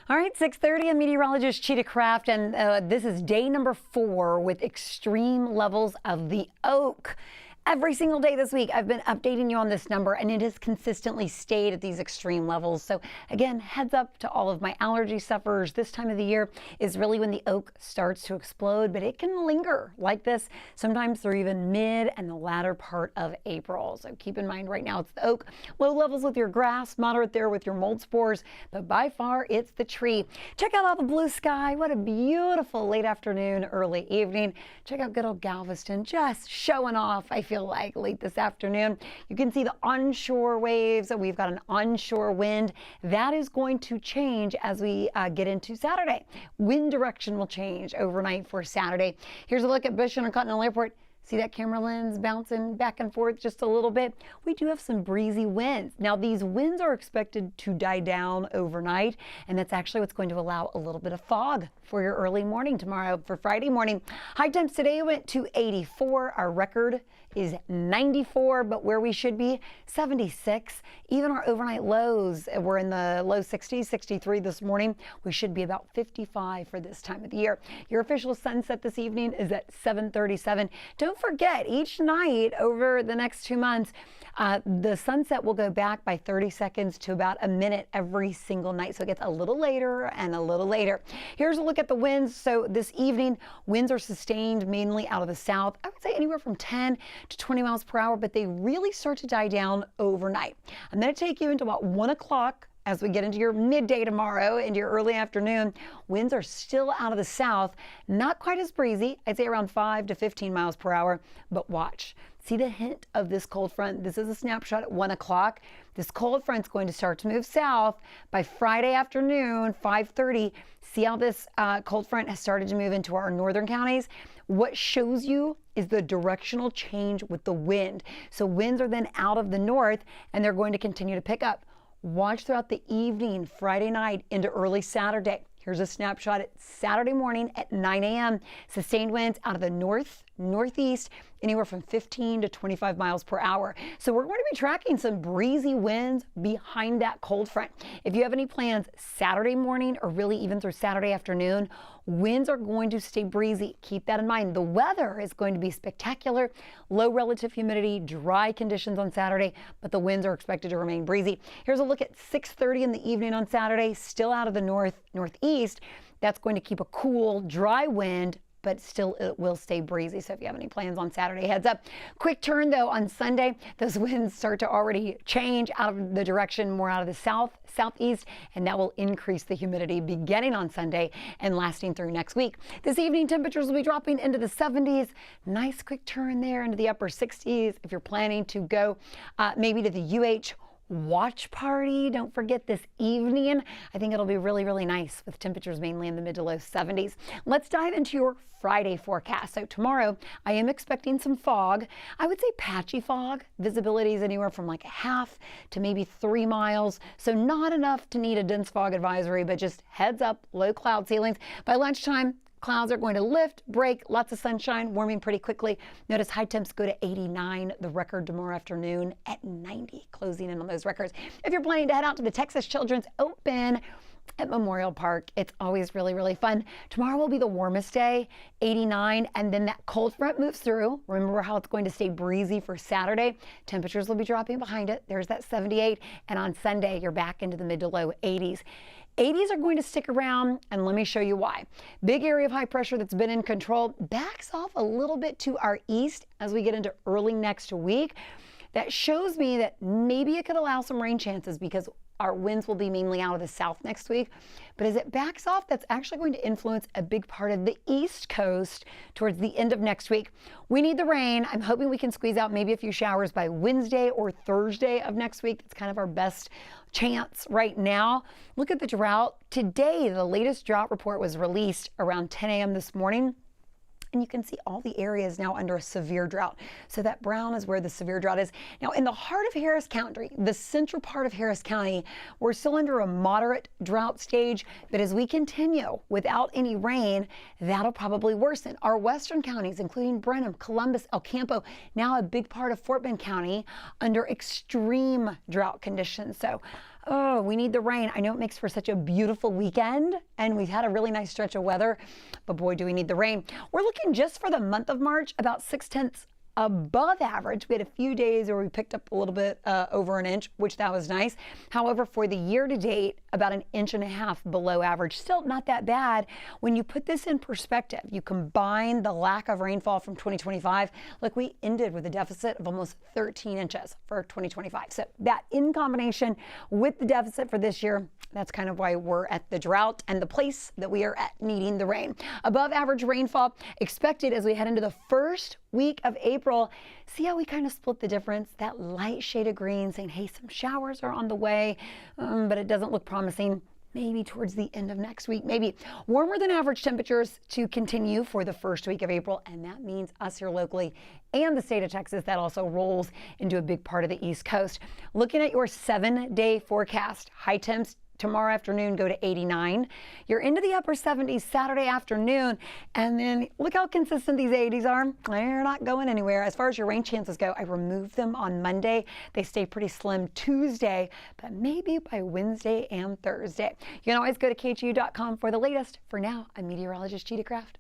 All right, 6:30. I'm meteorologist Chita Craft, and this is day number 4 with extreme levels of the oak. Every single day this week, I've been updating you on this number, and it has consistently stayed at these extreme levels. So again, heads up to all of my allergy sufferers. This time of the year is really when the oak starts to explode, but it can linger like this sometimes through even mid and the latter part of April. So keep in mind right now it's the oak. Low levels with your grass, moderate there with your mold spores, but by far it's the tree. Check out all the blue sky. What a beautiful late afternoon, early evening. Check out good old Galveston just showing off. I feel like late this afternoon. You can see the onshore waves. We've got an onshore wind. That is going to change as we get into Saturday. Wind direction will change overnight for Saturday. Here's a look at Bush Intercontinental Airport. See that camera lens bouncing back and forth just a little bit? We do have some breezy winds. Now, these winds are expected to die down overnight, and that's actually what's going to allow a little bit of fog for your early morning tomorrow for Friday morning. High temps today went to 84. Our record is 94, but where we should be, 76. Even our overnight lows, we're in the low 60s, 63 this morning. We should be about 55 for this time of the year. Your official sunset this evening is at 7:37. Don't forget, each night over the next 2 months, the sunset will go back by 30 seconds to about a minute every single night. So it gets a little later and a little later. Here's a look at the winds. So this evening, winds are sustained mainly out of the south. I would say anywhere from 10 to 20 miles per hour, but they really start to die down overnight. I'm going to take you into about 1 o'clock. As we get into your midday tomorrow, into your early afternoon, winds are still out of the south, not quite as breezy. I'd say around 5 to 15 miles per hour, but watch. See the hint of this cold front? This is a snapshot at 1 o'clock. This cold front's going to start to move south by Friday afternoon, 5:30. See how this cold front has started to move into our northern counties? What shows you is the directional change with the wind. So winds are then out of the north, and they're going to continue to pick up. Watch throughout the evening, Friday night into early Saturday. Here's a snapshot at Saturday morning at 9 a.m. Sustained winds out of the north, northeast, anywhere from 15 to 25 miles per hour. So we're going to be tracking some breezy winds behind that cold front. If you have any plans Saturday morning or really even through Saturday afternoon, winds are going to stay breezy. Keep that in mind. The weather is going to be spectacular. Low relative humidity, dry conditions on Saturday, but the winds are expected to remain breezy. Here's a look at 6:30 in the evening on Saturday, still out of the north, northeast. That's going to keep a cool, dry wind, but still it will stay breezy. So if you have any plans on Saturday, heads up. Quick turn though on Sunday, those winds start to already change out of the direction more out of the south, southeast, and that will increase the humidity beginning on Sunday and lasting through next week. This evening, temperatures will be dropping into the 70s. Nice quick turn there into the upper 60s. If you're planning to go maybe to the UH watch party, don't forget this evening. I think it'll be really, really nice with temperatures mainly in the mid to low 70s. Let's dive into your Friday forecast. So tomorrow I am expecting some fog. I would say patchy fog. Visibility is anywhere from like a half to maybe 3 miles. So not enough to need a dense fog advisory, but just heads up, low cloud ceilings. By lunchtime, clouds are going to lift, break, lots of sunshine, warming pretty quickly. Notice high temps go to 89, the record tomorrow afternoon at 90, closing in on those records. If you're planning to head out to the Texas Children's Open at Memorial Park, it's always really, really fun. Tomorrow will be the warmest day, 89, and then that cold front moves through. Remember how it's going to stay breezy for Saturday. Temperatures will be dropping behind it. There's that 78, and on Sunday, you're back into the mid to low 80s. 80s are going to stick around, and let me show you why. Big area of high pressure that's been in control backs off a little bit to our east as we get into early next week. That shows me that maybe it could allow some rain chances because our winds will be mainly out of the south next week. But as it backs off, that's actually going to influence a big part of the East Coast towards the end of next week. We need the rain. I'm hoping we can squeeze out maybe a few showers by Wednesday or Thursday of next week. That's kind of our best chance right now. Look at the drought. Today, the latest drought report was released around 10 a.m. this morning. And you can see all the areas now under a severe drought. So that brown is where the severe drought is. Now in the heart of Harris County, the central part of Harris County, we're still under a moderate drought stage, but as we continue without any rain, that'll probably worsen. Our western counties, including Brenham, Columbus, El Campo, now a big part of Fort Bend County under extreme drought conditions. So Oh, we need the rain. I know it makes for such a beautiful weekend, and we've had a really nice stretch of weather, but boy, do we need the rain. We're looking just for the month of March about 6/10 above average. We had a few days where we picked up a little bit over an inch, which that was nice. However, for the year to date, about 1.5 inches below average. Still not that bad. When you put this in perspective, you combine the lack of rainfall from 2025, look, we ended with a deficit of almost 13 inches for 2025. So that in combination with the deficit for this year, that's kind of why we're at the drought and the place that we are at needing the rain. Above average rainfall expected as we head into the first week of April. See how we kind of split the difference? That light shade of green saying, hey, some showers are on the way, but it doesn't look promising. Maybe towards the end of next week, maybe warmer than average temperatures to continue for the first week of April. And that means us here locally and the state of Texas. That also rolls into a big part of the East Coast. Looking at your 7-day forecast, high temps tomorrow afternoon go to 89. You're into the upper 70s Saturday afternoon. And then look how consistent these 80s are. They're not going anywhere. As far as your rain chances go, I removed them on Monday. They stay pretty slim Tuesday, but maybe by Wednesday and Thursday. You can always go to KHU.com for the latest. For now, I'm meteorologist Chita Craft.